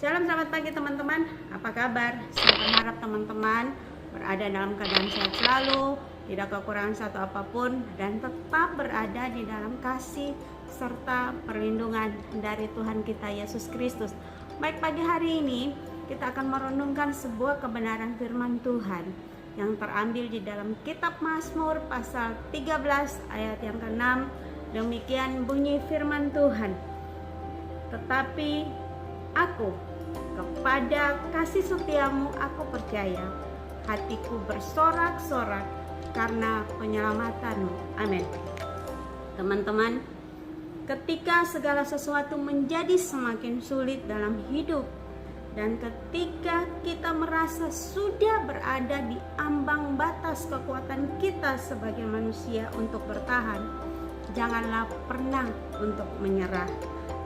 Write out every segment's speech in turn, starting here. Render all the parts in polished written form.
Shalom, selamat pagi teman-teman. Apa kabar? Saya berharap teman-teman berada dalam keadaan sehat selalu, tidak kekurangan satu apapun, dan tetap berada di dalam kasih serta perlindungan dari Tuhan kita Yesus Kristus. Baik, pagi hari ini kita akan merenungkan sebuah kebenaran firman Tuhan yang terambil di dalam kitab Mazmur pasal 13 ayat yang ke-6. Demikian bunyi firman Tuhan. Tetapi aku, kepada kasih setiamu aku percaya, hatiku bersorak-sorak karena penyelamatanmu. Amin. Teman-teman, ketika segala sesuatu menjadi semakin sulit dalam hidup, dan ketika kita merasa sudah berada di ambang batas kekuatan kita sebagai manusia untuk bertahan, janganlah pernah untuk menyerah.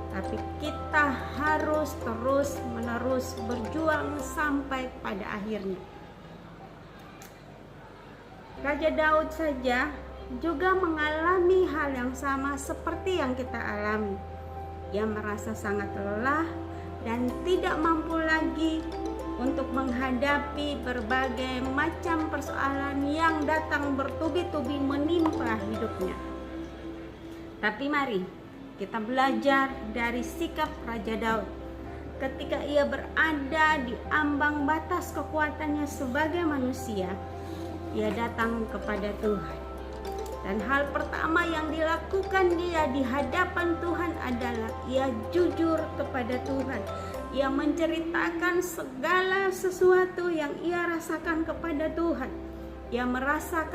Tapi kita harus terus-menerus berjuang sampai pada akhirnya. Raja Daud saja juga mengalami hal yang sama seperti yang kita alami. Ia merasa sangat lelah dan tidak mampu lagi untuk menghadapi berbagai macam persoalan yang datang bertubi-tubi menimpa hidupnya. Tapi mari kita belajar dari sikap Raja Daud ketika ia berada di ambang batas kekuatannya sebagai manusia. Ia datang kepada Tuhan, dan hal pertama yang dilakukan dia di hadapan Tuhan adalah ia jujur kepada Tuhan. Ia menceritakan segala sesuatu yang ia rasakan kepada Tuhan. Dia merasa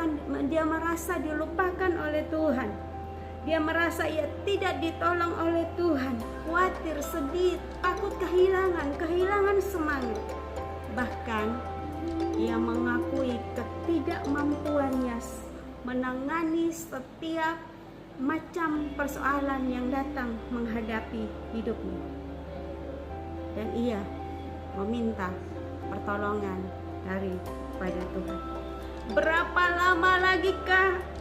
dilupakan oleh Tuhan. Dia merasa ia tidak ditolong oleh Tuhan, khawatir, sedih, takut kehilangan semangat. Bahkan ia mengakui ketidakmampuannya menangani setiap macam persoalan yang datang menghadapi hidupnya. Dan ia meminta pertolongan daripada Tuhan. Berapa lama lagi kah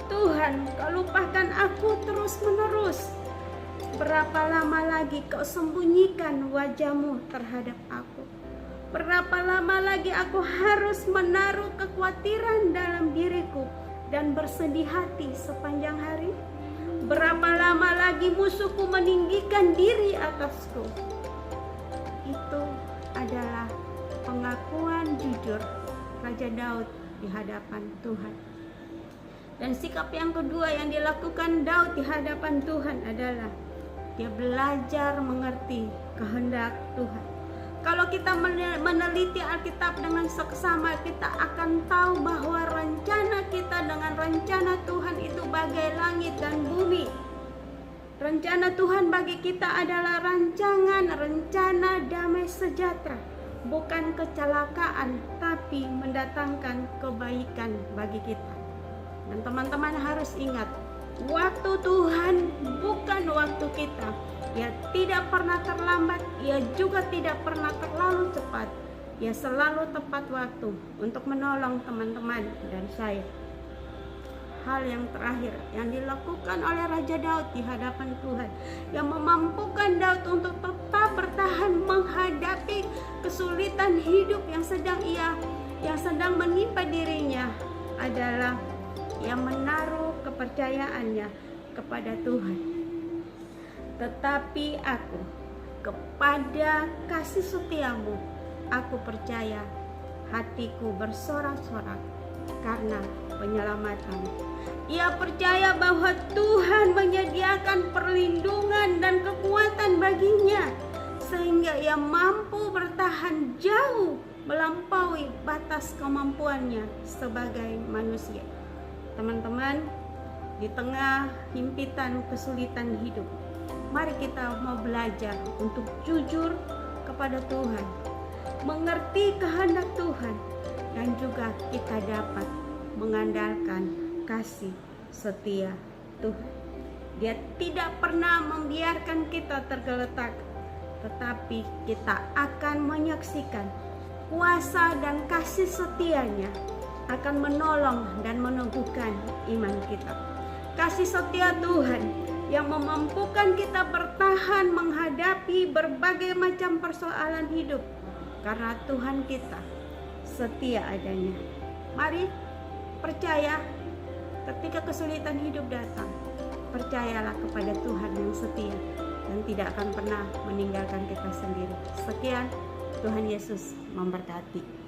Tuhan, kau lupakan aku terus-menerus? Berapa lama lagi kau sembunyikan wajahmu terhadap aku? Berapa lama lagi aku harus menaruh kekhawatiran dalam diriku dan bersedih hati sepanjang hari? Berapa lama lagi musuhku meninggikan diri atasku? Itu adalah pengakuan jujur Raja Daud di hadapan Tuhan. Dan sikap yang kedua yang dilakukan Daud di hadapan Tuhan adalah dia belajar mengerti kehendak Tuhan. Kalau kita meneliti Alkitab dengan seksama, kita akan tahu bahwa rencana kita dengan rencana Tuhan itu bagai langit dan bumi. Rencana Tuhan bagi kita adalah rencana damai sejahtera, bukan kecelakaan, tapi mendatangkan kebaikan bagi kita. Dan teman-teman harus ingat, waktu Tuhan bukan waktu kita. Ia tidak pernah terlambat, ia juga tidak pernah terlalu cepat. Ia selalu tepat waktu untuk menolong teman-teman dan saya. Hal yang terakhir yang dilakukan oleh Raja Daud di hadapan Tuhan, yang memampukan Daud untuk tetap bertahan menghadapi kesulitan hidup yang sedang menimpa dirinya, adalah yang menaruh kepercayaannya kepada Tuhan. Tetapi aku, kepada kasih setiamu aku percaya, hatiku bersorak-sorak karena penyelamatanmu. Ia percaya bahwa Tuhan menyediakan perlindungan dan kekuatan baginya, sehingga ia mampu bertahan jauh melampaui batas kemampuannya sebagai manusia. Teman-teman, di tengah himpitan kesulitan hidup, mari kita mau belajar untuk jujur kepada Tuhan, mengerti kehendak Tuhan, dan juga kita dapat mengandalkan kasih setia Tuhan. Dia tidak pernah membiarkan kita tergeletak, tetapi kita akan menyaksikan kuasa dan kasih setianya akan menolong dan meneguhkan iman kita. Kasih setia Tuhan yang memampukan kita bertahan menghadapi berbagai macam persoalan hidup, karena Tuhan kita setia adanya. Mari percaya, ketika kesulitan hidup datang, percayalah kepada Tuhan yang setia dan tidak akan pernah meninggalkan kita sendiri. Sekian, Tuhan Yesus memberkati.